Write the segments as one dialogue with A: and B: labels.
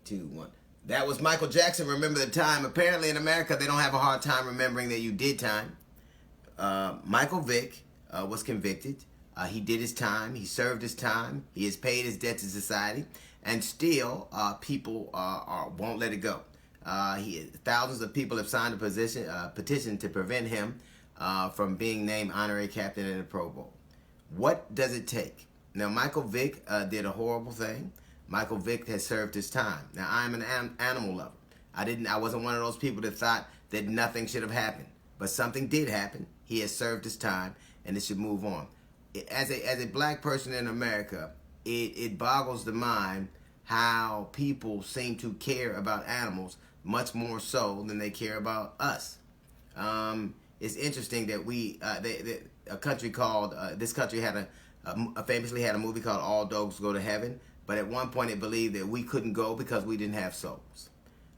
A: 2, 1. That was Michael Jackson, Remember the Time. Apparently in America, they don't have a hard time remembering that you did time. Michael Vick was convicted. He did his time. He served his time. He has paid his debt to society. And still, people won't let it go. Thousands of people have signed a petition to prevent him from being named honorary captain in the Pro Bowl. What does it take? Now, Michael Vick did a horrible thing. Michael Vick has served his time. Now, I'm an animal lover. I wasn't one of those people that thought that nothing should have happened. But something did happen. He has served his time, and it should move on. As a black person in America, it boggles the mind how people seem to care about animals much more so than they care about us. It's interesting that a country called this country had famously had a movie called All Dogs Go to Heaven, but at one point it believed that we couldn't go because we didn't have souls.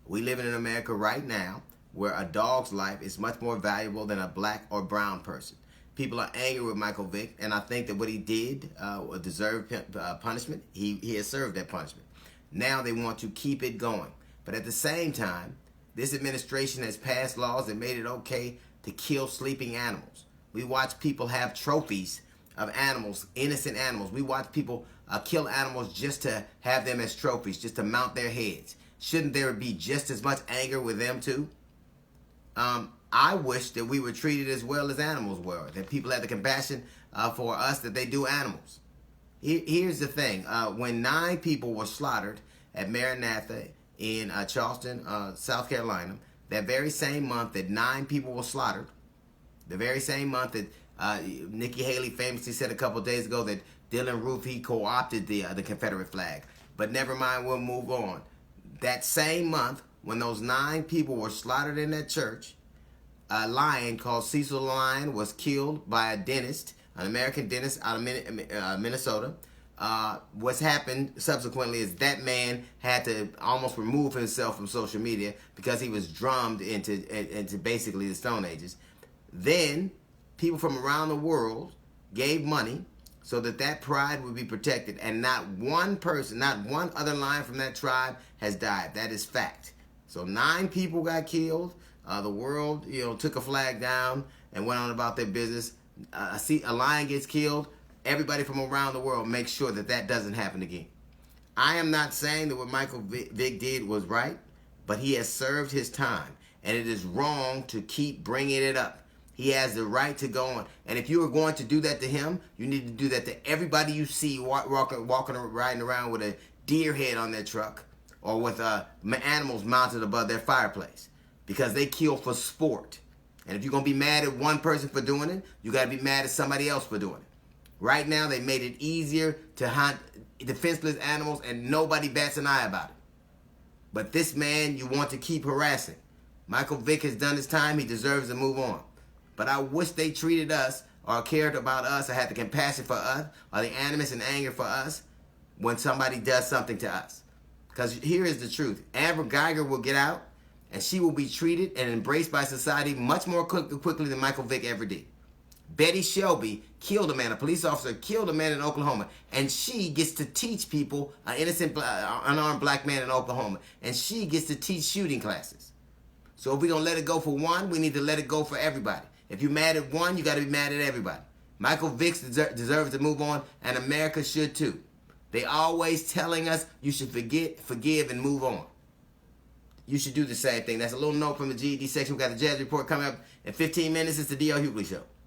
A: We live in America right now where a dog's life is much more valuable than a black or brown person. People are angry with Michael Vick, and I think that what he did deserved punishment. He has served that punishment. Now they want to keep it going. But at the same time, this administration has passed laws that made it okay to kill sleeping animals. We watch people have trophies of animals, innocent animals. We watch people kill animals just to have them as trophies, just to mount their heads. Shouldn't there be just as much anger with them too? I wish that we were treated as well as animals were, that people had the compassion for us that they do animals. Here's the thing. When 9 people were slaughtered at Maranatha in Charleston, South Carolina, that very same month that 9 people were slaughtered, the very same month that Nikki Haley famously said a couple of days ago that Dylann Roof, he co-opted the Confederate flag. But never mind, we'll move on. That same month, when those 9 people were slaughtered in that church, a lion called Cecil the Lion was killed by a dentist, an American dentist out of Minnesota. What's happened subsequently is that man had to almost remove himself from social media because he was drummed into basically the Stone Ages. Then people from around the world gave money so that pride would be protected, and not one person, not one other lion from that tribe has died. That is fact. So 9 people got killed. The world, took a flag down and went on about their business. A lion gets killed. Everybody from around the world makes sure that doesn't happen again. I am not saying that what Michael Vick did was right, but he has served his time, and it is wrong to keep bringing it up. He has the right to go on. And if you are going to do that to him, you need to do that to everybody you see walking, riding around with a deer head on their truck or with animals mounted above their fireplace, because they kill for sport. And if you're going to be mad at one person for doing it, you got to be mad at somebody else for doing it. Right now, they made it easier to hunt defenseless animals, and nobody bats an eye about it. But this man, you want to keep harassing. Michael Vick has done his time. He deserves to move on. But I wish they treated us or cared about us or had the compassion for us or the animus and anger for us when somebody does something to us. Because here is the truth. Amber Geiger will get out, and she will be treated and embraced by society much more quickly than Michael Vick ever did. Betty Shelby killed a man, a police officer killed a man in Oklahoma, and she gets to teach people, an innocent, unarmed black man in Oklahoma, and she gets to teach shooting classes. So if we're going to let it go for one, we need to let it go for everybody. If you're mad at one, you got to be mad at everybody. Michael Vick deserves to move on, and America should too. They always telling us you should forgive, and move on. You should do the same thing. That's a little note from the GED section. We got the Jazz Report coming up in 15 minutes. It's the D.L. Hughley Show.